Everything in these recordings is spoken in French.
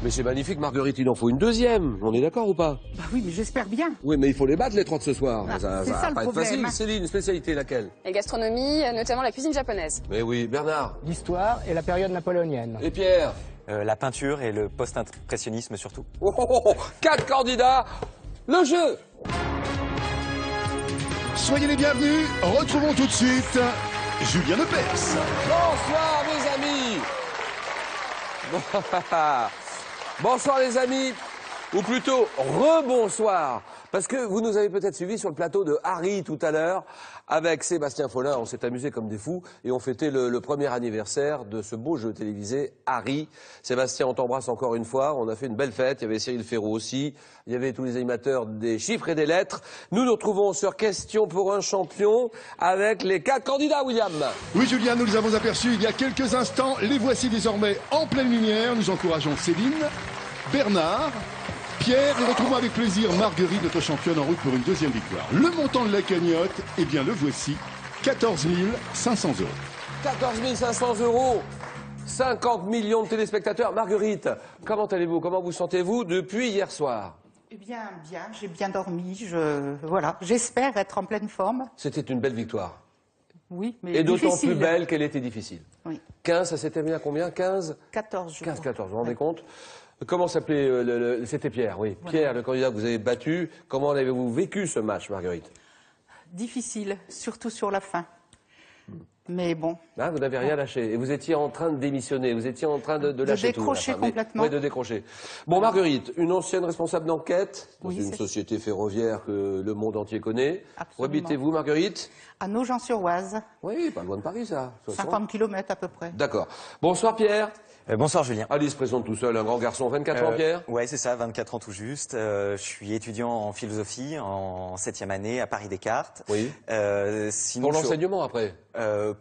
Mais c'est magnifique, Marguerite, il en faut une deuxième. On est d'accord ou pas? Bah oui, mais j'espère bien. Oui, mais il faut les battre, les trois de ce soir. Ah, ça c'est va ça, le pas être problème, facile. hein. Céline, spécialité laquelle? La gastronomie, notamment la cuisine japonaise. Mais oui, Bernard. L'histoire et la période napoléonienne. Et Pierre? La peinture et le post-impressionnisme surtout. Oh, oh, oh, oh. 4 candidats. Le jeu. Soyez les bienvenus, retrouvons tout de suite Julien Lepers. Bonsoir mes amis. Bonsoir les amis, ou plutôt rebonsoir, parce que vous nous avez peut-être suivis sur le plateau de Harry tout à l'heure, avec Sébastien Follin, on s'est amusé comme des fous, et on fêtait le premier anniversaire de ce beau jeu télévisé, Harry. Sébastien, on t'embrasse encore une fois, on a fait une belle fête, il y avait Cyril Ferraud aussi, il y avait tous les animateurs des chiffres et des lettres. Nous nous retrouvons sur Question pour un champion, avec les 4 candidats, William. Oui Julien, nous les avons aperçus il y a quelques instants, les voici désormais en pleine lumière. Nous encourageons Céline, Bernard, Pierre et retrouvons avec plaisir Marguerite, notre championne en route pour une deuxième victoire. Le montant de la cagnotte, eh bien le voici, 14 500 €. 14 500 €, 50 millions de téléspectateurs. Marguerite, comment allez-vous? Comment vous sentez-vous depuis hier soir? Eh bien, j'ai bien dormi, voilà, j'espère être en pleine forme. C'était une belle victoire. Oui, mais Et d'autant difficile. plus belle qu'elle était difficile. Oui. 15, ça s'est terminé à combien? 15? 14 jours. 15, 14, vous vous rendez compte? Comment s'appelait c'était Pierre, oui. Voilà. Pierre, le candidat que vous avez battu. Comment avez-vous vécu ce match, Marguerite? Difficile, surtout sur la fin. Mais bon. Ah, vous n'avez rien lâché. Et vous étiez en train de démissionner. Vous étiez en train de lâcher tout. décrocher complètement. Oui, de décrocher. Bon, Marguerite, une ancienne responsable d'enquête dans Oui, une c'est- société ferroviaire que le monde entier connaît. Où Absolument. habitez-vous, Marguerite? À Nogent-sur-Oise, Oui, pas loin de Paris, ça. 50 km à peu près. D'accord. Bonsoir, Pierre. Bonsoir Julien. Allez, il se présente tout seul, un grand garçon, 24 ans, Pierre. Ouais, c'est ça, 24 ans tout juste. Je suis étudiant en philosophie en 7e année à Paris Descartes. Oui. Sinon, Pour l'enseignement, après.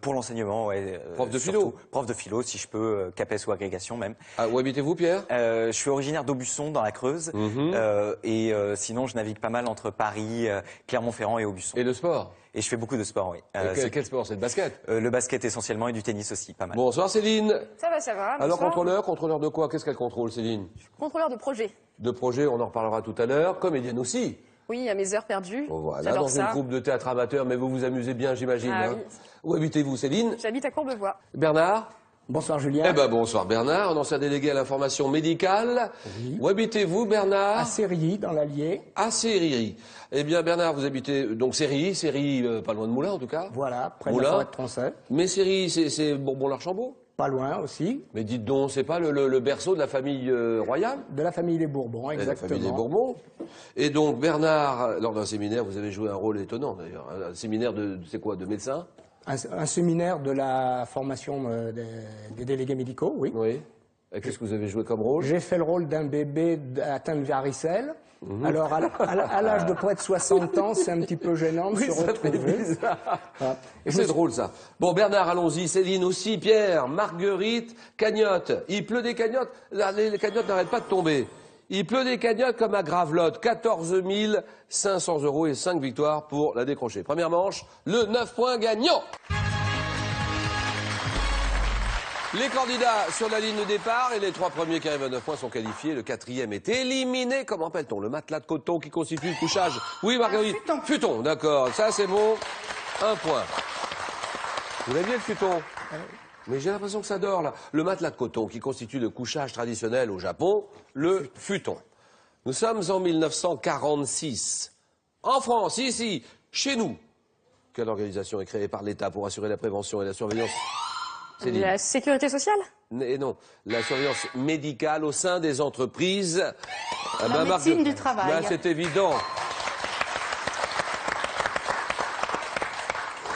pour l'enseignement, ouais. Prof de surtout. philo. Prof de philo, si je peux, CAPES ou agrégation même. Ah, où habitez-vous, Pierre? Je suis originaire d'Aubusson, dans la Creuse. Sinon, je navigue pas mal entre Paris, Clermont-Ferrand et Aubusson. Et le sport? Et je fais beaucoup de sport, oui. Quel sport? C'est le basket? Le basket essentiellement et du tennis aussi, pas mal. Bonsoir, Céline. Ça va. Alors, bonsoir. contrôleur de quoi? Qu'est-ce qu'elle contrôle, Céline? Contrôleur de projet. De projet, on en reparlera tout à l'heure. Comédienne aussi. Oui, à mes heures perdues. Bon, voilà, J'adore dans une ça. troupe de théâtre amateur, mais vous vous amusez bien, j'imagine. Ah hein. oui. Où habitez-vous, Céline? J'habite à Courbevoie. Bernard? Bonsoir Julien. Eh ben, bonsoir, Bernard, un ancien délégué à l'information médicale. Oui. Où habitez-vous, Bernard? À Sérilly, dans l'Allier. À Sériry. Eh bien, Bernard, vous habitez donc Sériry, pas loin de Moulins, en tout cas. Voilà, près de Moulins. la forêt de Tronchet. Mais Sériry, c'est Bourbon-l'Archambault? Pas loin aussi. Mais dites donc, c'est pas le berceau de la famille royale? De la famille des Bourbons, La exactement. famille des Bourbons. Et donc, Bernard, lors d'un séminaire, vous avez joué un rôle étonnant, d'ailleurs. Un séminaire c'est quoi, de médecin? Un séminaire de la formation des délégués médicaux, oui. Oui. Et qu'est-ce que vous avez joué comme rôle? J'ai fait le rôle d'un bébé atteint de varicelle. Alors, à l'âge de près de 60 ans, c'est un petit peu gênant de Oui, se ça fait retrouver. bizarre. Voilà. Et C'est drôle, ça. Bon, Bernard, allons-y. Céline aussi, Pierre, Marguerite, cagnotte. Il pleut des cagnottes. Là, les cagnottes n'arrêtent pas de tomber. Il pleut des cagnottes comme à Gravelotte. 14 500 € et 5 victoires pour la décrocher. Première manche, le 9 points gagnant. Les candidats sur la ligne de départ et les 3 premiers qui arrivent à 9 points sont qualifiés. Le 4e est éliminé. Comment appelle-t-on? Le matelas de coton qui constitue le couchage. Oui, Marguerite. Futon. Futon, d'accord. Ça, c'est bon. 1 point. Vous l'aviez le futon? Mais j'ai l'impression que ça dort, là. Le matelas de coton qui constitue le couchage traditionnel au Japon, le futon. Nous sommes en 1946. En France, ici, chez nous. Quelle organisation est créée par l'État pour assurer la prévention et la surveillance? Céline. La sécurité sociale? Et non, la surveillance médicale au sein des entreprises. Ah La médecine du travail. Là, c'est évident.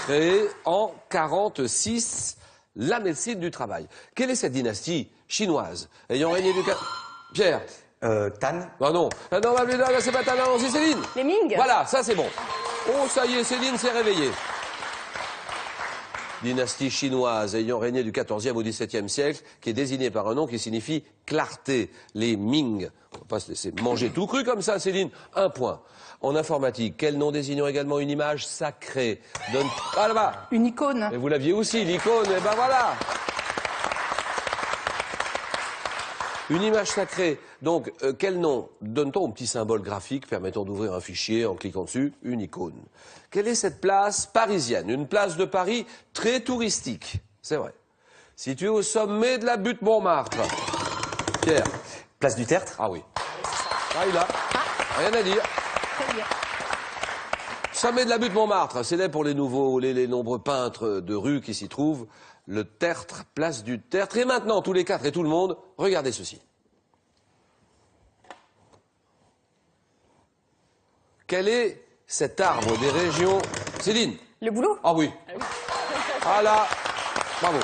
Créée en 46, la médecine du travail. Quelle est cette dynastie chinoise ayant régné du... Pierre? Tan. Ah non, ah non, là, c'est pas ta main, c'est Céline. Les Ming? Voilà, ça c'est bon. Oh, ça y est, Céline s'est réveillée. Dynastie chinoise ayant régné du XIVe au XVIIe siècle, qui est désignée par un nom qui signifie clarté, les Ming. On ne va pas se laisser manger tout cru comme ça, Céline. 1 point. En informatique, quel nom désignant également une image sacrée donne... Ah là-bas. Une icône. Et vous l'aviez aussi, l'icône, et ben voilà. Une image sacrée. Donc, quel nom donne-t-on au petit symbole graphique permettant d'ouvrir un fichier en cliquant dessus? Une icône. Quelle est cette place parisienne? Une place de Paris très touristique. C'est vrai. Située au sommet de la butte Montmartre. Pierre. Place du Tertre. Ah oui. Ah, il a. Rien à dire. Très bien. Sommet de la butte Montmartre, c'est là pour les nombreux peintres de rue qui s'y trouvent. Le Tertre, place du Tertre. Et maintenant, tous les quatre et tout le monde, regardez ceci. Quel est cet arbre des régions? Céline? Le boulot? Ah oui. Ah là, bravo.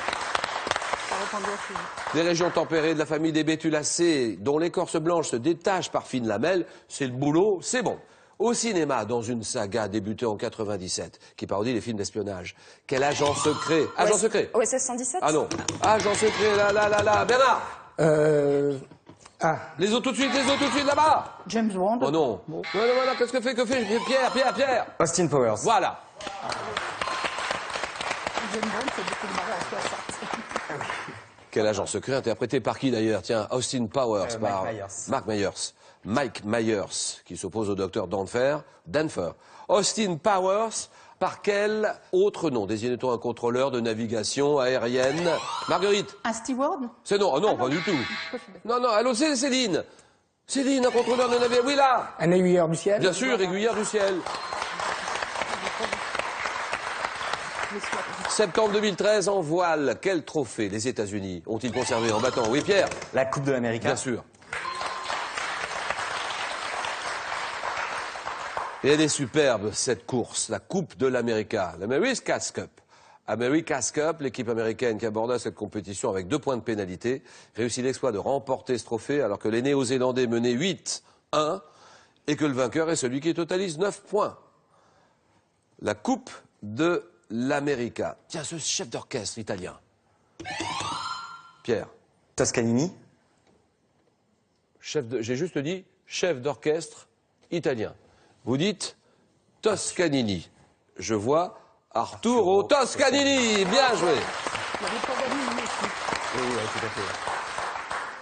Ça répondait assez vite. Des régions tempérées de la famille des bétulacées, dont l'écorce blanche se détache par fines lamelles, c'est le boulot, c'est bon. Au cinéma, dans une saga débutée en 97, qui parodie les films d'espionnage. Quel agent secret? Agent secret? OSS 117? Ah non. Agent secret, là. Bernard! Les autres tout de suite, là-bas! James Bond. Oh non. Non, qu'est-ce que fait Pierre? Austin Powers. Voilà. James Bond, c'est beaucoup de mal à 60. Quel agent secret interprété par qui d'ailleurs? Tiens, Austin Powers, par Mike Myers. Mike Myers, qui s'oppose au docteur Danfer. Austin Powers, par quel autre nom désignait-on un contrôleur de navigation aérienne? Marguerite? Un steward? C'est non, non, pas du tout. Non, allô, c'est Céline. Céline, un contrôleur de navigation. Oui, là. Un aiguilleur du ciel? Bien sûr, aiguilleur du ciel. Septembre 2013, en voile, quel trophée les États-Unis ont-ils conservé en battant? Oui, Pierre? La Coupe de l'Amérique. Bien sûr. Et elle est superbe, cette course, la Coupe de l'América, l'America's Cup. America's Cup, l'équipe américaine qui aborda cette compétition avec 2 points de pénalité, réussit l'exploit de remporter ce trophée alors que les Néo-Zélandais menaient 8-1 et que le vainqueur est celui qui totalise 9 points. La Coupe de l'América. Tiens, ce chef d'orchestre italien. Pierre. Toscanini. J'ai juste dit chef d'orchestre italien. Vous dites Toscanini. Je vois Arturo Toscanini. Bien joué. Il avait pas gagné une équipe. Oui, tout à fait.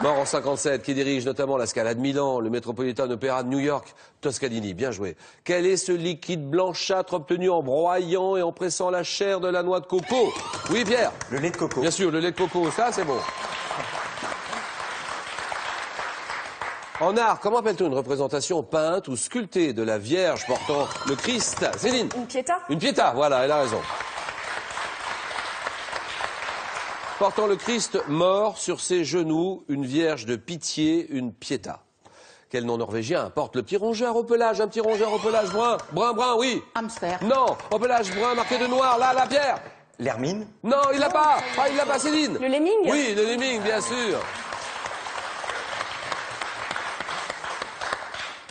Mort en 57, qui dirige notamment la Scala de Milan, le Metropolitan Opera de New York. Toscanini, bien joué. Quel est ce liquide blanchâtre obtenu en broyant et en pressant la chair de la noix de coco? Oui, Pierre? Le lait de coco. Bien sûr, le lait de coco, ça c'est bon. En art, comment appelle-t-on une représentation peinte ou sculptée de la Vierge portant le Christ? Céline? Une piéta? Une piéta, voilà, elle a raison. Portant le Christ mort sur ses genoux, une Vierge de pitié, une piéta. Quel nom norvégien porte le petit rongeur au pelage? Un petit rongeur au pelage brun. Brun, oui. Hamster. Non, au pelage brun marqué de noir, là, la Pierre. L'hermine. Non, il l'a pas. Ah, il l'a pas, Céline. Le lemming? Oui, le lemming, bien sûr.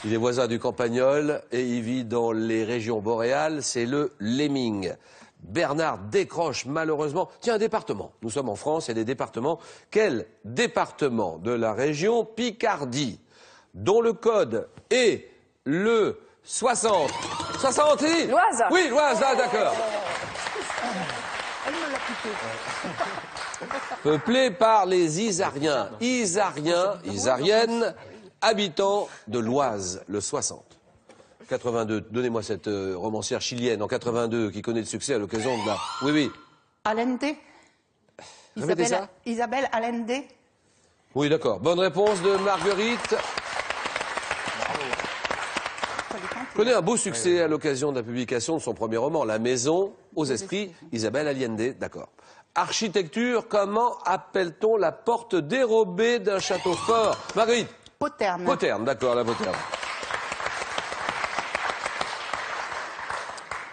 Il est voisin du campagnol et il vit dans les régions boréales, c'est le lemming. Bernard décroche malheureusement. Tiens, un département. Nous sommes en France, il y a des départements. Quel département de la région Picardie, dont le code est le 60 Céline? L'Oise. Oui, l'Oise, là, d'accord. Elle me l'a coupé. Peuplé par les Isariens. Isariennes, habitants de l'Oise, le 60. 82, donnez-moi cette romancière chilienne en 82 qui connaît le succès à l'occasion de la... Oui. Allende. Répétez ça. Isabelle Allende. Oui, d'accord. Bonne réponse de Marguerite. Connaît un beau succès à l'occasion de la publication de son premier roman, La Maison aux Esprits, Isabelle Allende, d'accord. Architecture, comment appelle-t-on la porte dérobée d'un château fort? Marguerite? Poterne. Poterne, d'accord, la poterne.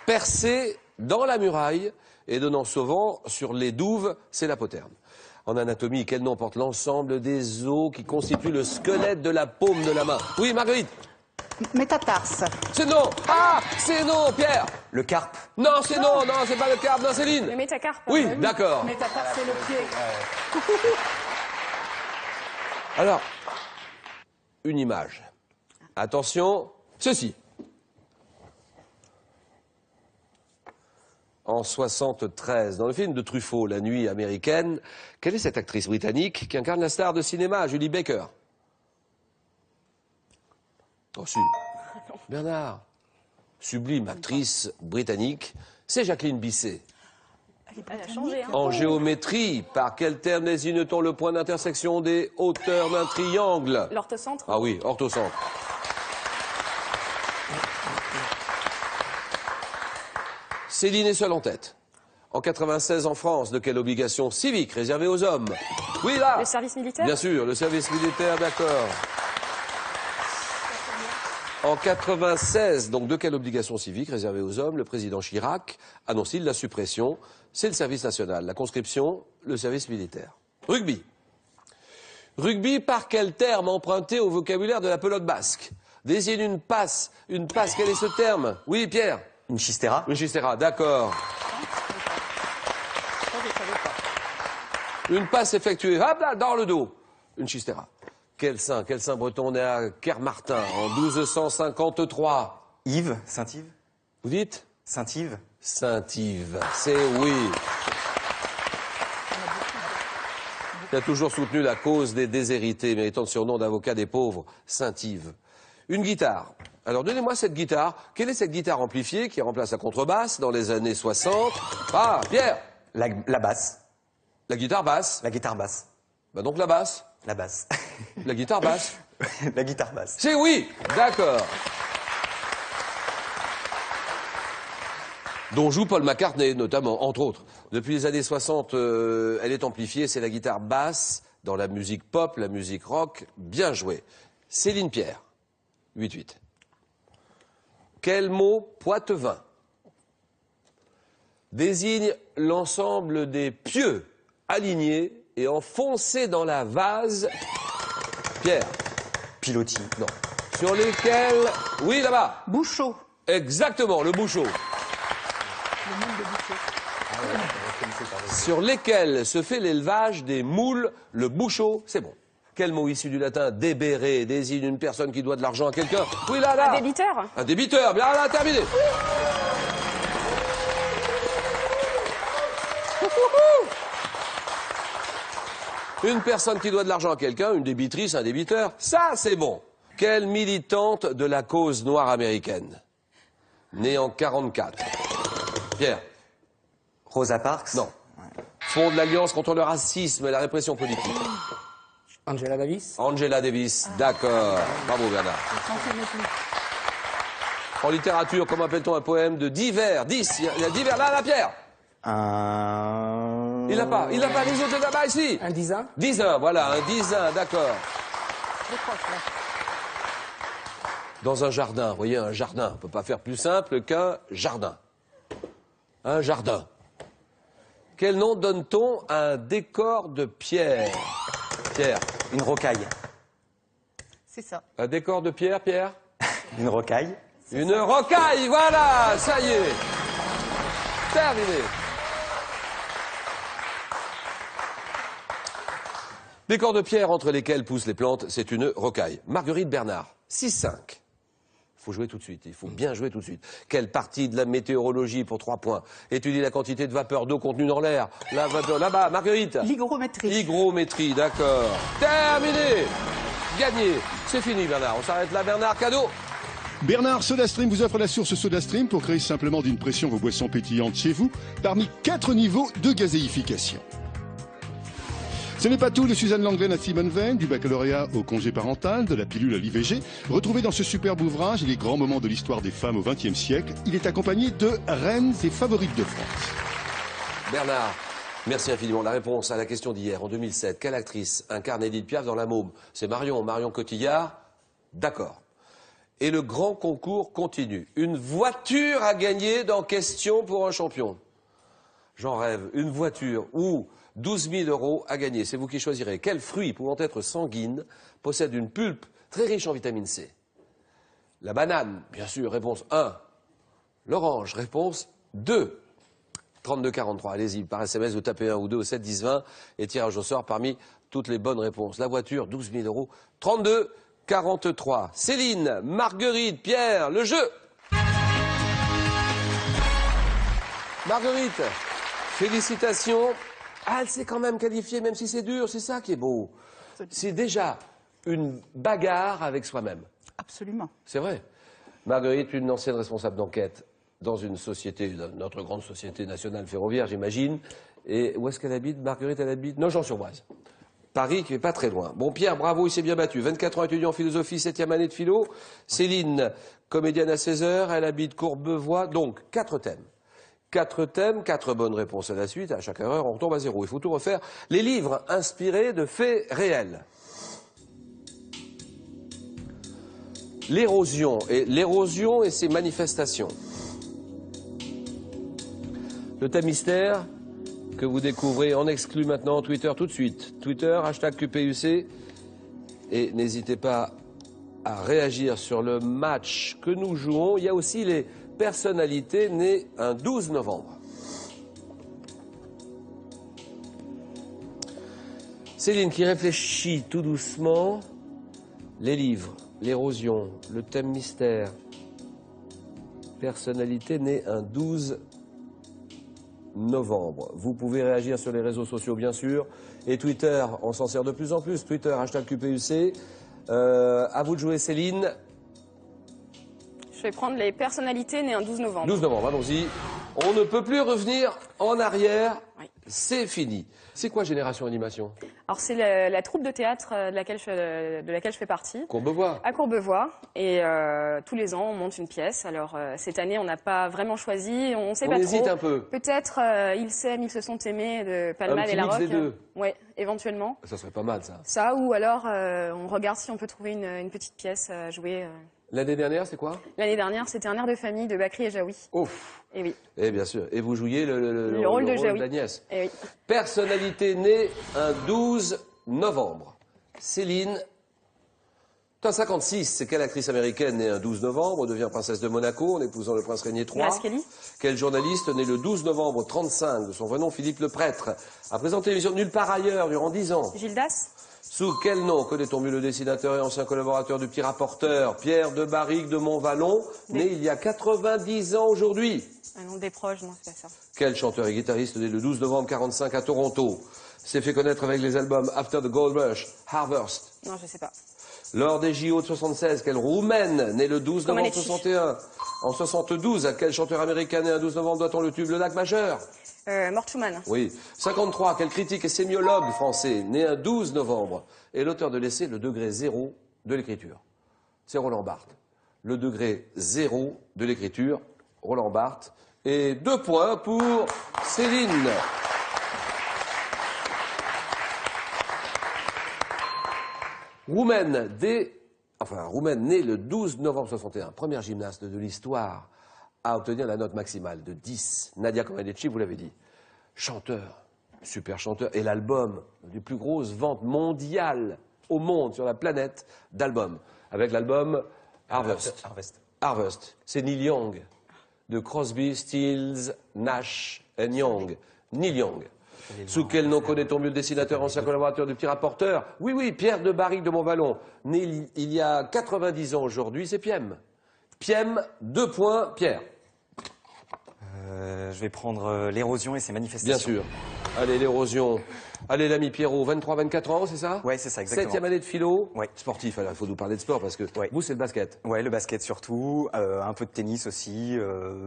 Percée dans la muraille et donnant souvent sur les douves, c'est la poterne. En anatomie, quel nom porte l'ensemble des os qui constituent le squelette de la paume de la main? Oui, Marguerite? Métatarse. C'est non. Ah, c'est non, Pierre. Le carpe. Non, c'est non, c'est pas le carpe, non, Céline. Le métacarpe? Oui, d'accord. Métatarse, c'est le pied. Alors, une image. Attention, ceci. en 73. Dans le film de Truffaut, La Nuit américaine, quelle est cette actrice britannique qui incarne la star de cinéma, Julie Baker? Oh si. Bernard. Sublime actrice britannique, c'est Jacqueline Bisset. Elle a changé. Hein. En géométrie, par quel terme désigne-t-on le point d'intersection des hauteurs d'un triangle? L'orthocentre. Ah oui, orthocentre. Céline est seule en tête. En 96 en France, de quelle obligation civique réservée aux hommes? Oui, là. Le service militaire. Bien sûr, le service militaire, d'accord. En 96, donc de quelle obligation civique réservée aux hommes, le président Chirac annonce-t-il la suppression? C'est le service national, la conscription, le service militaire. Rugby. Rugby, par quel terme emprunté au vocabulaire de la pelote basque? Désigne une passe, quel est ce terme? Oui, Pierre? Une chistera. Une chistera, d'accord. Une passe effectuée, hop là, dans le dos. Une chistera. Quel saint breton né à Kermartin en 1253? Yves, Saint-Yves. Vous dites? Saint-Yves. Saint-Yves, c'est oui. Il a toujours soutenu la cause des déshérités, méritant le surnom d'avocat des pauvres, Saint-Yves. Une guitare. Alors donnez-moi cette guitare. Quelle est cette guitare amplifiée qui remplace la contrebasse dans les années 60? Ah, Pierre! La basse. La guitare basse. La guitare basse. Bah donc la basse. La basse. La guitare basse. La guitare basse. C'est oui, d'accord. Dont joue Paul McCartney, notamment, entre autres. Depuis les années 60, elle est amplifiée, c'est la guitare basse dans la musique pop, la musique rock, bien joué. Céline Pierre, 8-8. Quel mot poitevin désigne l'ensemble des pieux alignés et enfoncés dans la vase? Pierre. Pilotis. Non. Sur lesquels... Oui, là-bas. Bouchot. Exactement, le bouchot. Sur lesquels se fait l'élevage des moules, le bouchot, c'est bon. Quel mot issu du latin débérer désigne une personne qui doit de l'argent à quelqu'un? Oui, là, là. Un débiteur. Un débiteur, bien là, terminé. Une personne qui doit de l'argent à quelqu'un, une débitrice, un débiteur, ça c'est bon. Quelle militante de la cause noire américaine? Née en 44. Pierre? Rosa Parks. Non. Fonde l'Alliance contre le racisme et la répression politique. Angela Davis. Angela Davis, d'accord. Bravo Bernard. En littérature, comment appelle-t-on un poème de 10 vers? 10, il y a 10 vers là, Pierre? Il n'a pas les autres là-bas ici. Un 10 ans. 10 voilà, un 10 d'accord. Dans un jardin, vous voyez, un jardin, on ne peut pas faire plus simple qu'un jardin. Un jardin. Quel nom donne-t-on à un décor de pierre? Pierre. Une rocaille. C'est ça. Un décor de pierre, Pierre? Une rocaille. Une rocaille, voilà, ça y est. Terminé. Décor de pierre entre lesquels poussent les plantes, c'est une rocaille. Marguerite Bernard, 6-5. Il faut jouer tout de suite, il faut bien jouer tout de suite. Quelle partie de la météorologie pour 3 points? Étudie la quantité de vapeur d'eau contenue dans l'air. La vapeur, là-bas, Marguerite. L'hygrométrie. Hygrométrie, d'accord. Terminé. Gagné. C'est fini, Bernard. On s'arrête là, Bernard. Cadeau. Bernard SodaStream vous offre la source SodaStream pour créer simplement d'une pression vos boissons pétillantes chez vous, parmi 4 niveaux de gazéification. Ce n'est pas tout de Suzanne Langlaine à Simone Veil, du baccalauréat au congé parental, de la pilule à l'IVG. Retrouvez dans ce superbe ouvrage les grands moments de l'histoire des femmes au XXe siècle. Il est accompagné de reines et favorites de France. Bernard, merci infiniment. La réponse à la question d'hier, en 2007, quelle actrice incarne Édith Piaf dans La Môme? C'est Marion Cotillard. D'accord. Et le grand concours continue. Une voiture à gagner dans Question pour un champion. J'en rêve. Une voiture ou 12 000 € à gagner. C'est vous qui choisirez. Quel fruit pouvant être sanguine possède une pulpe très riche en vitamine C? La banane, bien sûr, réponse 1. L'orange, réponse 2. 32-43, allez-y, par SMS, vous tapez 1 ou 2 au 7 10 20 et tirage au sort parmi toutes les bonnes réponses. La voiture, 12 000 €. 32-43. Céline, Marguerite, Pierre, le jeu. Marguerite, félicitations. Ah, elle s'est quand même qualifiée, même si c'est dur, c'est ça qui est beau. C'est déjà une bagarre avec soi-même. Absolument. C'est vrai. Marguerite, une ancienne responsable d'enquête dans une société, notre grande société nationale ferroviaire, j'imagine. Et où est-ce qu'elle habite, Marguerite? Elle habite Nogent-sur-Oise. Paris, qui n'est pas très loin. Bon, Pierre, bravo, il s'est bien battu. 24 ans, étudiant en philosophie, 7e année de philo. Céline, comédienne à 16 heures, elle habite Courbevoie. Donc, 4 thèmes. 4 thèmes, 4 bonnes réponses à la suite. À chaque erreur, on retombe à 0. Il faut tout refaire. Les livres inspirés de faits réels. L'érosion et ses manifestations. Le thème mystère que vous découvrez en exclu maintenant Twitter tout de suite. Twitter, hashtag QPUC. Et n'hésitez pas à réagir sur le match que nous jouons. Il y a aussi les personnalités nées un 12 novembre. Céline qui réfléchit tout doucement. Les livres, l'érosion, le thème mystère. Personnalité née un 12 novembre. Vous pouvez réagir sur les réseaux sociaux, bien sûr. Et Twitter, on s'en sert de plus en plus. Twitter, hashtag QPUC. À vous de jouer, Céline. Je vais prendre les personnalités nées un 12 novembre. 12 novembre, allons-y. On ne peut plus revenir en arrière. Oui. C'est fini. C'est quoi Génération Animation? Alors c'est la troupe de théâtre de laquelle je fais partie. Courbevoie. À Courbevoie. Et tous les ans, on monte une pièce. Alors cette année, on n'a pas vraiment choisi. On ne sait On pas trop. hésite un peu. Peut-être Ils s'aiment, ils se sont aimés de Palmade petit et La mix Roque. des deux. Oui, éventuellement. Ça serait pas mal, ça. Ça, ou alors on regarde si on peut trouver une petite pièce à jouer. L'année dernière, c'est quoi? L'année dernière, c'était Un air de famille de Bakri et Jaoui. Ouf. Et oui. Et bien sûr. Et vous jouiez le rôle de Jaoui. d'Agnès. Et oui. Personnalité née un 12 novembre. Céline. Putain, 56, c'est quelle actrice américaine née un 12 novembre, devient princesse de Monaco en épousant le prince Régnier III? Grace Kelly. Quel journaliste né le 12 novembre 35, de son vrai nom Philippe le Prêtre, a présenté l'émission Nulle part ailleurs durant 10 ans? Gildas. Sous quel nom connaît-on mieux le dessinateur et ancien collaborateur du petit rapporteur Pierre de Barrigue de Montvallon, né il y a 90 ans aujourd'hui? Un nom des proches, non, c'est pas ça. Quel chanteur et guitariste né le 12 novembre 45 à Toronto s'est fait connaître avec les albums After the Gold Rush, Harvest? Non, je sais pas. Lors des JO de 76, quelle roumaine née le 12 novembre Comaneci. 61? En 72, à quel chanteur américain né un 12 novembre doit-on le tube Le Lac Majeur? Mort Schumann. Oui. 53, quel critique et sémiologue français né un 12 novembre est l'auteur de l'essai Le degré zéro de l'écriture? C'est Roland Barthes. Le degré zéro de l'écriture, Roland Barthes. Et 2 points pour Céline. Roumaine née le 12 novembre 61, première gymnaste de l'histoire à obtenir la note maximale de 10. Nadia Comaneci, vous l'avez dit. Chanteur, super chanteur, et l'album des plus grosses ventes mondiales au monde, sur la planète, d'albums. Avec l'album Harvest. Harvest. C'est Neil Young, de Crosby, Stills, Nash and Young. Neil Young. Sous quel nom connaît-on mieux le dessinateur, ancien collaborateur du petit rapporteur? Oui, oui, Pierre de Barrigue de Montvallon. Né il y a 90 ans aujourd'hui, c'est Piem. Piem, 2 points, Pierre. Je vais prendre l'érosion et ses manifestations. Bien sûr. Allez, l'érosion. Allez, l'ami Pierrot, 23-24 ans, c'est ça? Ouais, c'est ça, exactement. 7e année de philo. Ouais. Sportif, alors il faut nous parler de sport parce que Ouais. vous, c'est le basket. Ouais, le basket surtout, un peu de tennis aussi,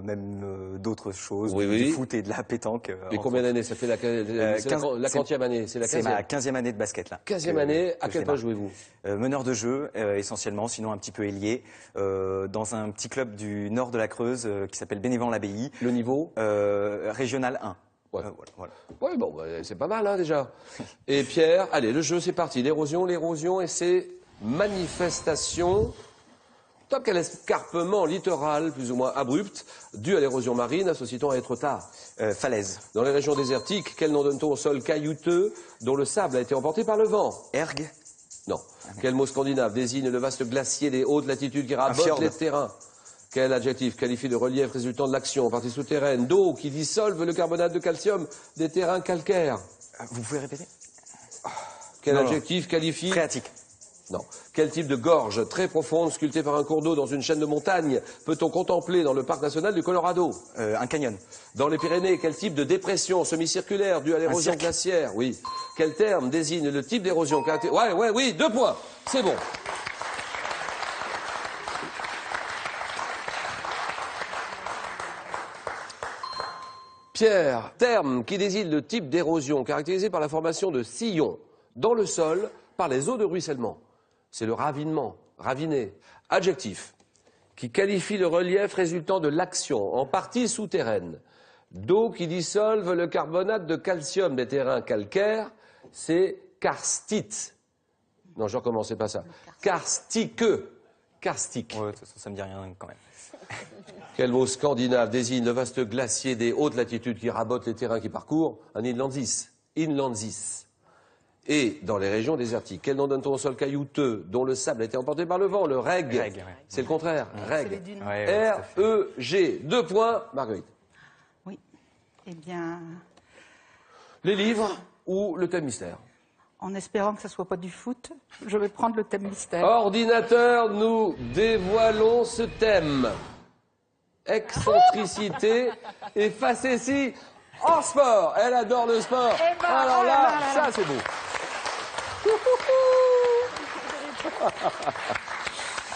même d'autres choses, Oui, du oui. foot et de la pétanque. Et combien d'années? Ça fait la 15e année, c'est la 15e. C'est ma 15e année de basket là. 15e année, à que quel je poste démarre. jouez-vous? Meneur de jeu, essentiellement, sinon un petit peu ailier, dans un petit club du nord de la Creuse qui s'appelle Bénévent-l'Abbaye, Le niveau? régional 1. Ouais. Voilà. Oui, bon, bah, c'est pas mal, hein, déjà. Et Pierre, allez, le jeu, c'est parti. L'érosion et ses manifestations. Top, quel escarpement littoral, plus ou moins abrupt, dû à l'érosion marine, associe-t-on à être tard? Falaise. Dans les régions désertiques, quel nom donne-t-on au sol caillouteux dont le sable a été emporté par le vent? Ergue. Non. Quel mot scandinave désigne le vaste glacier des hautes latitudes qui rabote fjord. les terrains? Quel adjectif qualifie le relief résultant de l'action en partie souterraine d'eau qui dissolve le carbonate de calcium des terrains calcaires? Vous pouvez répéter? Quel Non, non. adjectif qualifie... Phréatique. Non. Quel type de gorge très profonde, sculptée par un cours d'eau dans une chaîne de montagne, peut-on contempler dans le parc national du Colorado? Un canyon. Dans les Pyrénées, quel type de dépression semi-circulaire due à l'érosion glaciaire? Oui. Quel terme désigne le type d'érosion caractérisée? Oui, 2 points. C'est bon. Pierre, terme qui désigne le type d'érosion caractérisé par la formation de sillons dans le sol par les eaux de ruissellement. C'est le ravinement, raviner. Adjectif, qui qualifie le relief résultant de l'action, en partie souterraine, d'eau qui dissolve le carbonate de calcium des terrains calcaires, c'est karstite. Non, je recommence, c'est pas ça. Karstique. Karstique. Ouais, ça me dit rien quand même. Quel mot scandinave désigne le vaste glacier des hautes latitudes qui rabote les terrains qui parcourt? Un inlandsis. Inlandsis. Et dans les régions désertiques, quel nom donne-t-on au sol caillouteux dont le sable a été emporté par le vent? Le reg. Reg, ouais. C'est le contraire. C'est les Reg. dunes. R-E-G. 2 points, Marguerite. Oui. Eh bien, Les livres ou le thème mystère? en espérant que ça soit pas du foot, je vais prendre le thème mystère. Ordinateur, nous dévoilons ce thème. Excentricité et facétie en sport. Elle adore le sport. Eh ben, Alors oh là, là là là. ça c'est beau.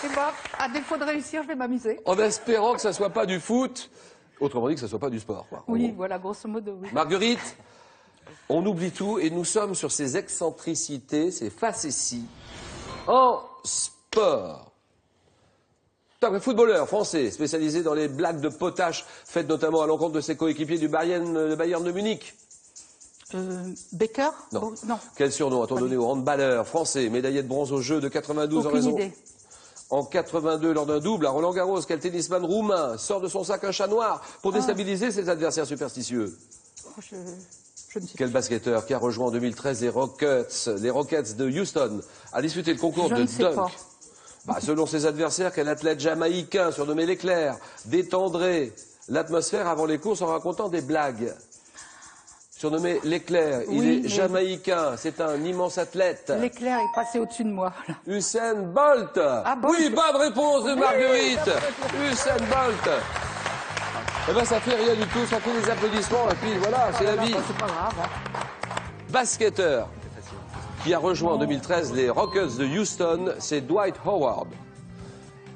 Et ben, à défaut de réussir, je vais m'amuser. En espérant que ça soit pas du foot, autrement dit que ça soit pas du sport, quoi. Oui, voilà, grosso modo, oui. Marguerite, on oublie tout et nous sommes sur ces excentricités, ces facéties en sport. Un footballeur français spécialisé dans les blagues de potache faites notamment à l'encontre de ses coéquipiers du Bayern de Munich. Becker? Non. Non. Quel surnom a-t-on donné au handballeur français, médaillé de bronze aux Jeux de 92 en Aucune raison... idée. En 82, lors d'un double à Roland-Garros, quel tennisman roumain sort de son sac un chat noir pour déstabiliser ses adversaires superstitieux? Oh, je ne sais Quel basketteur qui a rejoint en 2013 les Rockets de Houston a disputé le concours Je de ne sais dunk? pas. Selon ses adversaires, quel athlète jamaïcain surnommé l'éclair détendrait l'atmosphère avant les courses en racontant des blagues? Surnommé l'éclair, il Oui, est mais- jamaïcain, c'est un immense athlète. L'éclair est passé au-dessus de moi. Là. Usain Bolt. Bolt. Oui, bonne réponse de Marguerite. Usain Bolt. Eh ben, ça fait rien du tout, ça fait des applaudissements, et puis voilà, c'est la vie. C'est pas grave. Hein. Basketteur qui a rejoint en 2013 les Rockets de Houston, c'est Dwight Howard.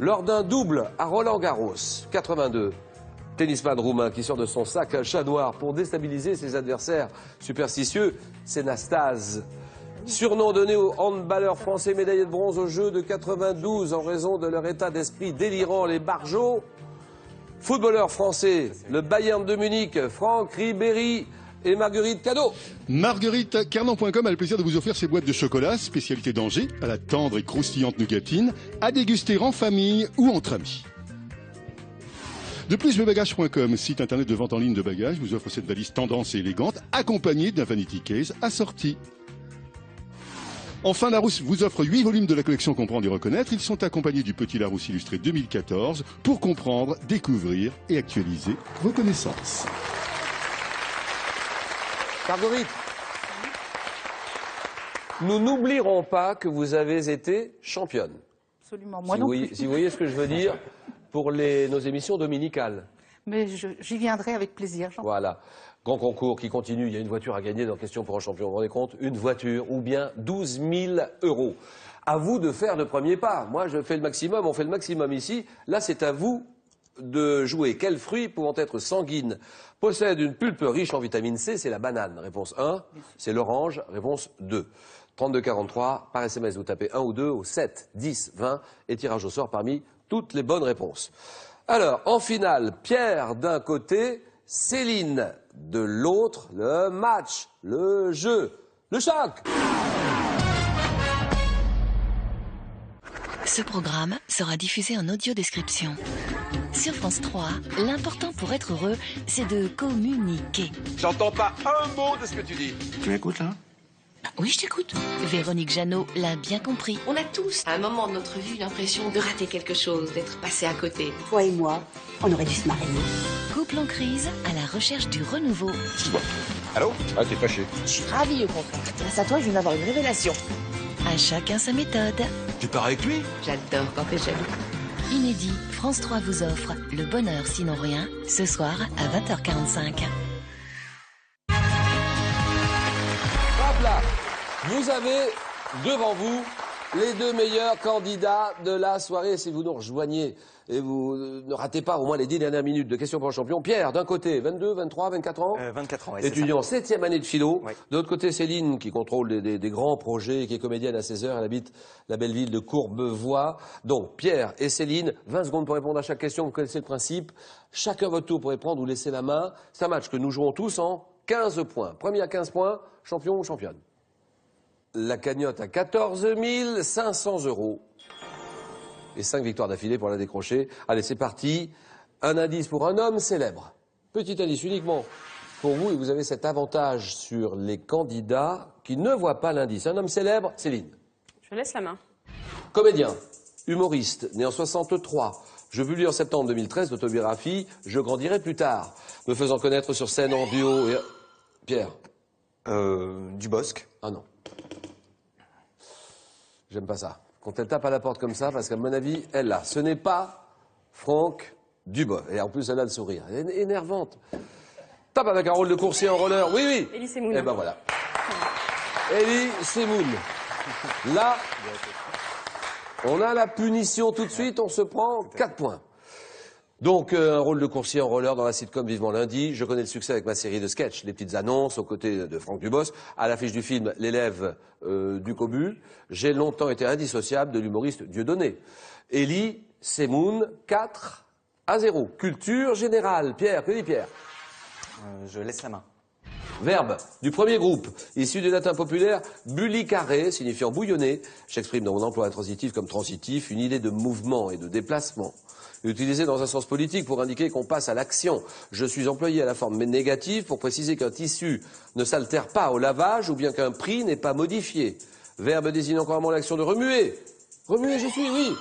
Lors d'un double à Roland-Garros, 82, tennisman roumain qui sort de son sac un chat noir pour déstabiliser ses adversaires superstitieux, c'est Nastase. Surnom donné aux handballeurs français médaillés de bronze aux Jeux de 92 en raison de leur état d'esprit délirant, les barjots. Footballeur français, le Bayern de Munich, Franck Ribéry et Marguerite Cadeau. Marguerite, Carnan.com a le plaisir de vous offrir ses boîtes de chocolat, spécialité d'Angers, à la tendre et croustillante nougatine, à déguster en famille ou entre amis. De plus, Webagage.com, site internet de vente en ligne de bagages, vous offre cette valise tendance et élégante, accompagnée d'un vanity case assorti. Enfin, Larousse vous offre 8 volumes de la collection Comprendre et Reconnaître. Ils sont accompagnés du Petit Larousse illustré 2014 pour comprendre, découvrir et actualiser vos connaissances. Marguerite, nous n'oublierons pas que vous avez été championne. Absolument. Moi Si non vous voyez, plus. si vous voyez ce que je veux dire pour nos émissions dominicales. Mais j'y viendrai avec plaisir. Jean. Voilà. Grand concours qui continue. Il y a une voiture à gagner dans Question pour un champion. Vous vous rendez compte? Une voiture ou bien 12 000 €. À vous de faire le premier pas. Moi, je fais le maximum. On fait le maximum ici. Là, c'est à vous de jouer. Quels fruits pouvant être sanguines possèdent une pulpe riche en vitamine C? C'est la banane. Réponse 1. C'est l'orange. Réponse 2. 3243. Par SMS, vous tapez 1 ou 2 au 7, 10, 20 et tirage au sort parmi toutes les bonnes réponses. Alors, en finale, Pierre d'un côté, Céline de l'autre, le match, le jeu, le choc. Ce programme sera diffusé en audio-description. Sur France 3, l'important pour être heureux, c'est de communiquer. J'entends pas un mot de ce que tu dis. Tu m'écoutes là? Oui, je t'écoute. Véronique Jeannot l'a bien compris. On a tous, à un moment de notre vie, l'impression de rater quelque chose, d'être passé à côté. Toi et moi, on aurait dû se marier. Couple en crise, à la recherche du renouveau. Excuse-moi. Allô? Ah, t'es fâché. Je suis ravie au contraire. Grâce à toi, je viens d'avoir une révélation. À chacun sa méthode. Tu pars avec lui? J'adore quand t'es jaloux. Inédit, France 3 vous offre Le bonheur sinon rien, ce soir à 20h45. Hop là, vous avez devant vous les deux meilleurs candidats de la soirée. Si vous nous rejoignez et vous ne ratez pas au moins les 10 dernières minutes de questions pour le champion. Pierre, d'un côté, 22, 23, 24 ans 24 ans, ouais, étudiant 7e année de philo. Ouais. De l'autre côté, Céline, qui contrôle des grands projets, qui est comédienne à 16h. Elle habite la belle ville de Courbevoie. Donc, Pierre et Céline, 20 secondes pour répondre à chaque question. Vous connaissez le principe. Chacun votre tour pour répondre ou laisser la main. C'est un match que nous jouons tous en 15 points. Premier à 15 points, champion ou championne. La cagnotte à 14 500 €. Et 5 victoires d'affilée pour la décrocher. Allez, c'est parti. Un indice pour un homme célèbre. Petit indice uniquement pour vous, et vous avez cet avantage sur les candidats qui ne voient pas l'indice. Un homme célèbre, Céline. Je laisse la main. Comédien, humoriste, né en 63. Je publie en septembre 2013 l'autobiographie « Je grandirai plus tard », me faisant connaître sur scène en duo et... Pierre. Dubosc. Ah non. J'aime pas ça. Quand elle tape à la porte comme ça, parce qu'à mon avis, elle l'a. Ce n'est pas Franck Dubosc. Et en plus, elle a le sourire. Elle est énervante. Tape avec un rôle de coursier en roller. Oui, oui. Elie Semoun. Eh ben voilà. Elie Semoun. Là, on a la punition tout de suite. On se prend 4 points. Donc, un rôle de coursier en roller dans la sitcom Vivement lundi. Je connais le succès avec ma série de sketchs, les petites annonces aux côtés de Franck Dubosc. À l'affiche du film L'élève du Cobu, j'ai longtemps été indissociable de l'humoriste Dieudonné. Elie Semoun, 4-0. Culture générale. Pierre, que dit Pierre? Je laisse la main. Verbe du premier groupe, issu du latin populaire bullicare, signifiant bouillonner. J'exprime dans mon emploi intransitif comme transitif une idée de mouvement et de déplacement. Utilisé dans un sens politique pour indiquer qu'on passe à l'action. Je suis employé à la forme négative pour préciser qu'un tissu ne s'altère pas au lavage ou bien qu'un prix n'est pas modifié. Verbe désignant couramment l'action de remuer. Remuer, je suis, oui.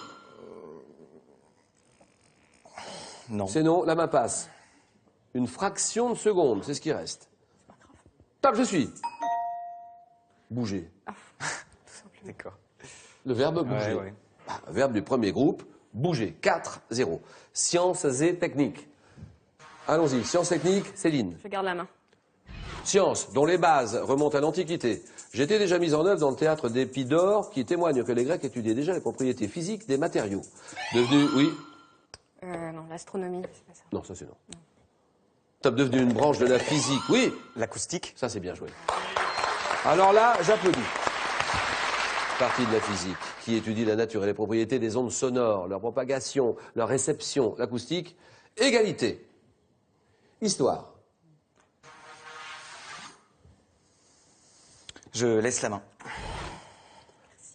Non. C'est non, la main passe. Une fraction de seconde, c'est ce qui reste. Tape, je suis. Bouger. D'accord. Le verbe bouger. Ouais, ouais. Verbe du premier groupe, bouger. 4-0. Sciences et techniques. Allons-y. Sciences techniques, Céline. Je garde la main. Sciences, dont les bases remontent à l'Antiquité. J'étais déjà mise en œuvre dans le théâtre d'Épidore, qui témoigne que les Grecs étudiaient déjà les propriétés physiques des matériaux. Devenu, oui. Non, l'astronomie, c'est pas ça. Non, ça c'est non. Top, devenu une branche de la physique, oui. L'acoustique. Ça c'est bien joué. Alors là, j'applaudis. Partie de la physique, qui étudie la nature et les propriétés des ondes sonores, leur propagation, leur réception, l'acoustique. Égalité. Histoire. Je laisse la main.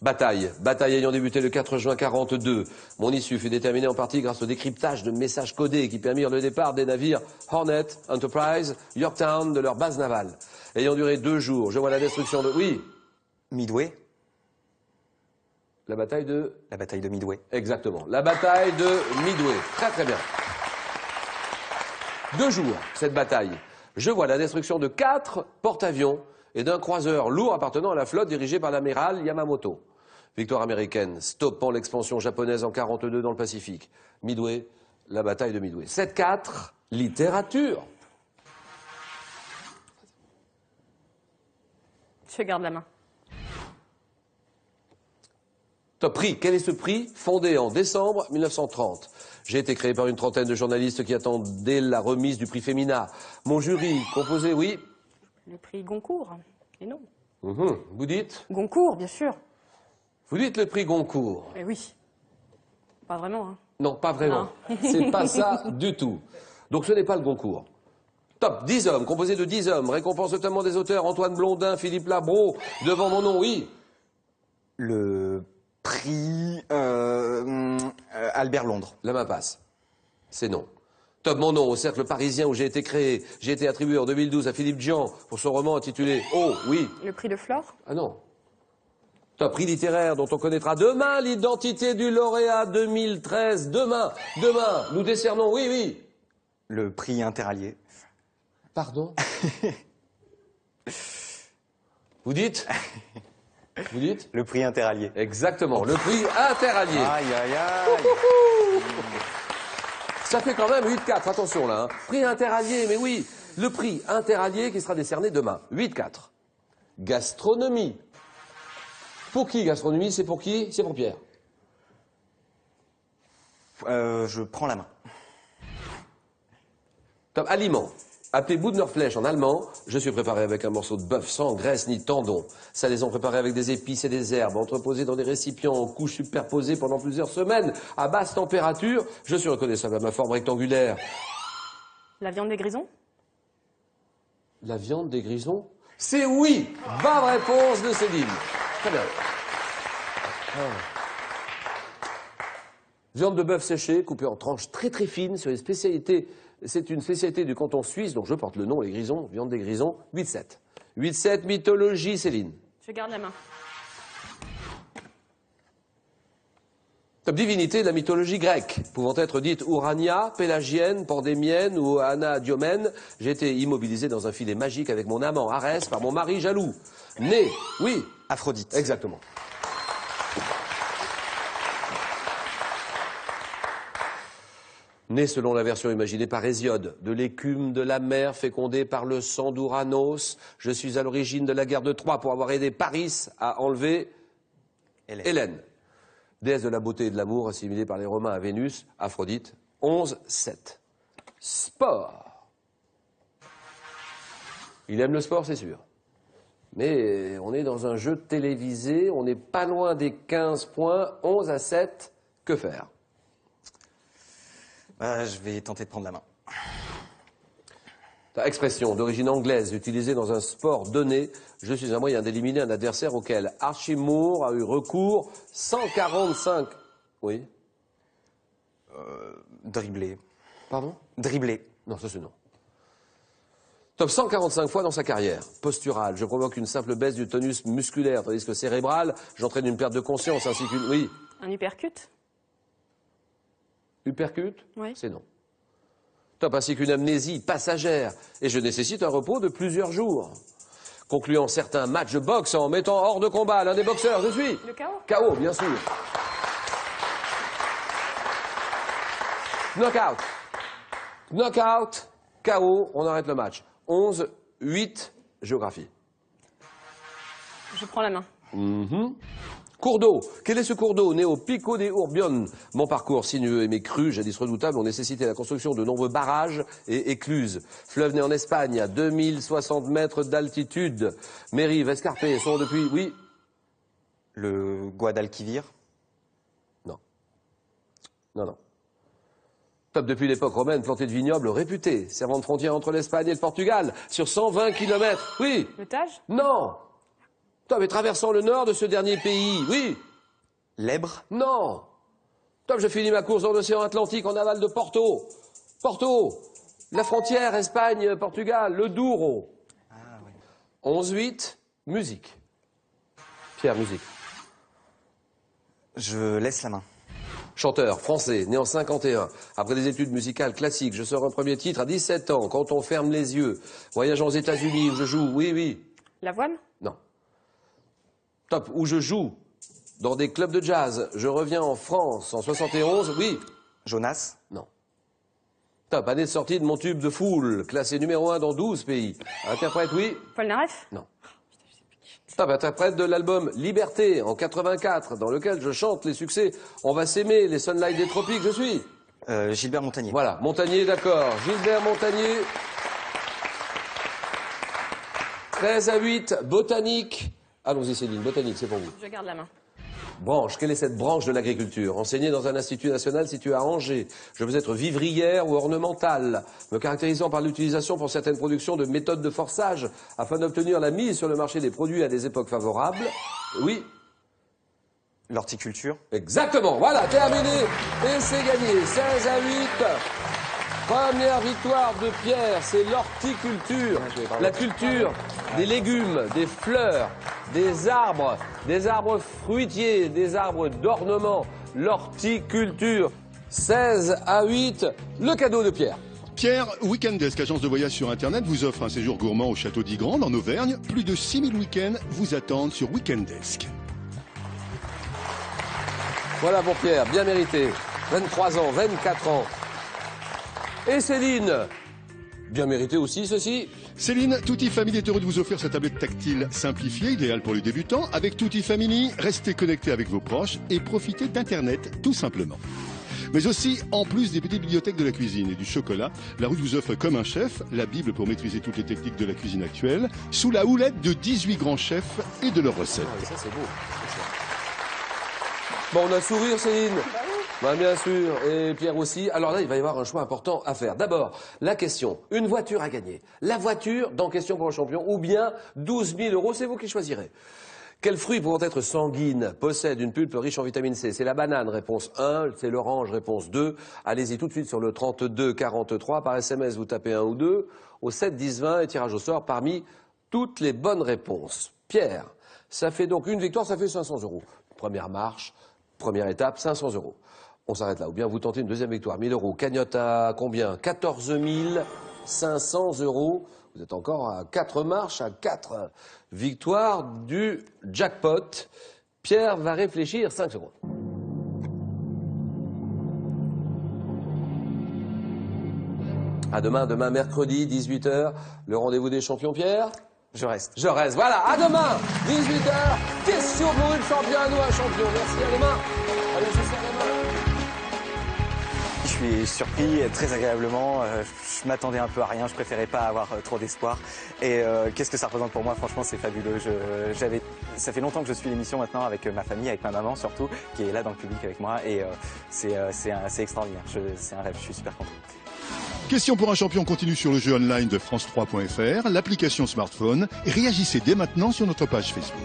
Bataille. Bataille ayant débuté le 4 juin 42. Mon issue fut déterminée en partie grâce au décryptage de messages codés qui permirent le départ des navires Hornet, Enterprise, Yorktown de leur base navale. Ayant duré 2 jours, je vois la destruction de... Oui. Midway. La bataille de... La bataille de Midway. Exactement. La bataille de Midway. Très très bien. 2 jours, cette bataille. Je vois la destruction de 4 porte-avions et d'un croiseur lourd appartenant à la flotte dirigée par l'amiral Yamamoto. Victoire américaine, stoppant l'expansion japonaise en 42 dans le Pacifique. Midway, la bataille de Midway. 7-4, littérature. Je garde la main. Top prix. Quel est ce prix? Fondé en décembre 1930. J'ai été créé par une trentaine de journalistes qui attendaient la remise du prix Femina. Mon jury, composé, oui. Le prix Goncourt. Et non. Vous dites? Goncourt, bien sûr. Vous dites le prix Goncourt. Eh oui. Pas vraiment, hein. Non, pas vraiment. Non. C'est pas ça du tout. Donc ce n'est pas le Goncourt. Top, 10 hommes, composé de 10 hommes. Récompense notamment des auteurs Antoine Blondin, Philippe Labro. Devant mon nom, oui. Le prix Albert Londres. La main passe. C'est non. Top, mon nom, au cercle parisien où j'ai été créé. J'ai été attribué en 2012 à Philippe Dian pour son roman intitulé Oh, oui. Le prix de Flore. Ah non. Top, prix littéraire dont on connaîtra demain l'identité du lauréat 2013. Demain, nous décernons, oui, oui. Le prix Interallié. Pardon? Vous dites? Vous dites? Le prix interallié. Exactement, le prix interallié. Aïe, aïe, aïe. Ça fait quand même 8-4, attention là. Hein. Prix interallié, mais oui, le prix interallié qui sera décerné demain. 8-4. Gastronomie. Pour qui gastronomie? C'est pour qui? C'est pour Pierre. Je prends la main. Top. Aliment. Appelé Budnerfleisch en allemand, je suis préparé avec un morceau de bœuf sans graisse ni tendon. Salaisons préparés avec des épices et des herbes, entreposés dans des récipients en couches superposées pendant plusieurs semaines, à basse température. Je suis reconnaissable à ma forme rectangulaire. La viande des grisons? La viande des grisons? C'est oui! Bonne réponse de Céline. Très bien. Viande de bœuf séchée, coupée en tranches très très fines sur les spécialités. C'est une spécialité du canton suisse dont je porte le nom, les grisons, viande des grisons, 8-7. 8-7, mythologie, Céline. Je garde la main. Top divinité de la mythologie grecque, pouvant être dite Urania, pélagienne, pandémienne ou Anadiomène. J'ai été immobilisé dans un filet magique avec mon amant Arès par mon mari jaloux. Né, oui. Aphrodite. Exactement. Né selon la version imaginée par Hésiode, de l'écume de la mer fécondée par le sang d'Ouranos, je suis à l'origine de la guerre de Troie pour avoir aidé Paris à enlever Hélène. Déesse de la beauté et de l'amour, assimilée par les Romains à Vénus, Aphrodite, 11-7. Sport. Il aime le sport, c'est sûr. Mais on est dans un jeu télévisé, on n'est pas loin des 15 points, 11-7, que faire? Je vais tenter de prendre la main. Expression d'origine anglaise utilisée dans un sport donné. Je suis un moyen d'éliminer un adversaire auquel Archie Moore a eu recours 145. Oui. Dribbler. Pardon? Dribbler. Non, ça c'est non. Top 145 fois dans sa carrière. Postural. Je provoque une simple baisse du tonus musculaire, tandis que cérébral, j'entraîne une perte de conscience ainsi qu'une. Oui. Un uppercut? Uppercut? Oui. C'est non. Top, ainsi qu'une amnésie passagère. Et je nécessite un repos de plusieurs jours. Concluant certains matchs de boxe en mettant hors de combat l'un des boxeurs, je suis. Le KO? KO, bien sûr. Knockout. Knockout. KO, on arrête le match. 11-8, géographie. Je prends la main. Cours d'eau. Quel est ce cours d'eau? Né au Pico de Urbion. Mon parcours sinueux et mes crues, jadis redoutables, ont nécessité la construction de nombreux barrages et écluses. Fleuve né en Espagne, à 2060 mètres d'altitude. Mes rives escarpées sont depuis... Oui. Le Guadalquivir. Non. Non, non. Top depuis l'époque romaine, planté de vignobles réputé, servant de frontière entre l'Espagne et le Portugal, sur 120 km. Oui. Le Tage? Non. Top, et traversant le nord de ce dernier pays. Oui. L'Èbre. Non. Top, je finis ma course dans l'océan Atlantique en aval de Porto. Porto. La frontière Espagne-Portugal, le Douro. Ah oui. 11-8, musique. Pierre, musique. Je laisse la main. Chanteur français, né en 51. Après des études musicales classiques, je sors un premier titre à 17 ans, quand on ferme les yeux. Voyageant aux États-Unis où je joue, oui, oui. L'avoine? Non. Top, où je joue dans des clubs de jazz. Je reviens en France en 71, oui. Jonas. Non. Top, année de sortie de mon tube de Fool, classé numéro 1 dans 12 pays. Interprète, oui. Paul Naref? Non. Top, interprète de l'album Liberté en 84, dans lequel je chante les succès On va s'aimer, les Sunlight des Tropiques, je suis. Gilbert Montagnier. Voilà, Montagnier, d'accord. Gilbert Montagnier. 13-8, botanique. Allons-y Céline, botanique, c'est pour vous. Je garde la main. Branche, quelle est cette branche de l'agriculture? Enseignée dans un institut national situé à Angers. Je veux être vivrière ou ornementale, me caractérisant par l'utilisation pour certaines productions de méthodes de forçage afin d'obtenir la mise sur le marché des produits à des époques favorables. Oui. L'horticulture. Exactement, voilà, terminé. Et c'est gagné, 16-8. Première victoire de Pierre, c'est l'horticulture. La culture des légumes, des fleurs, des arbres fruitiers, des arbres d'ornement. L'horticulture. 16-8, le cadeau de Pierre. Pierre, Weekendesk, agence de voyage sur Internet, vous offre un séjour gourmand au château d'Ygrande, en Auvergne. Plus de 6000 week-ends vous attendent sur Weekendesk. Voilà pour Pierre, bien mérité. 23 ans, 24 ans. Et Céline, bien mérité aussi ceci. Céline, Tutti Family est heureux de vous offrir sa tablette tactile simplifiée, idéale pour les débutants. Avec Tutti Family, restez connectés avec vos proches et profitez d'Internet tout simplement. Mais aussi, en plus des petites bibliothèques de la cuisine et du chocolat, la route vous offre comme un chef, la Bible pour maîtriser toutes les techniques de la cuisine actuelle, sous la houlette de 18 grands chefs et de leurs recettes. Ah, ça c'est beau. Bon, on a le sourire, Céline. Bah, bien sûr, et Pierre aussi. Alors là, il va y avoir un choix important à faire. D'abord, la question, une voiture à gagner. La voiture dans Question pour un champion, ou bien 12 000 €, c'est vous qui choisirez. Quels fruits pouvant être sanguines possèdent une pulpe riche en vitamine C? C'est la banane, réponse 1, c'est l'orange, réponse 2. Allez-y tout de suite sur le 32 43, par SMS vous tapez 1 ou 2, au 7 10 20 et tirage au sort parmi toutes les bonnes réponses. Pierre, ça fait donc une victoire, ça fait 500 €. Première marche, première étape, 500 €. On s'arrête là. Ou bien vous tentez une deuxième victoire, 1000 €. Cagnotte à combien? 14 500 €. Vous êtes encore à 4 marches, à 4 victoires du jackpot. Pierre va réfléchir 5 secondes. À demain, mercredi, 18 h, le rendez-vous des champions, Pierre? Je reste. Je reste, voilà, à demain, 18 h, question pour une champion, à nous un champion. Merci, à demain. Allez, je serai demain. Je suis surpris, très agréablement. Je m'attendais un peu à rien, je préférais pas avoir trop d'espoir. Et qu'est-ce que ça représente pour moi? Franchement, c'est fabuleux. Ça fait longtemps que je suis l'émission maintenant avec ma famille, avec ma maman surtout, qui est là dans le public avec moi. Et c'est extraordinaire. C'est un rêve, je suis super content. Question pour un champion continue sur le jeu online de France3.fr, l'application smartphone. Et réagissez dès maintenant sur notre page Facebook.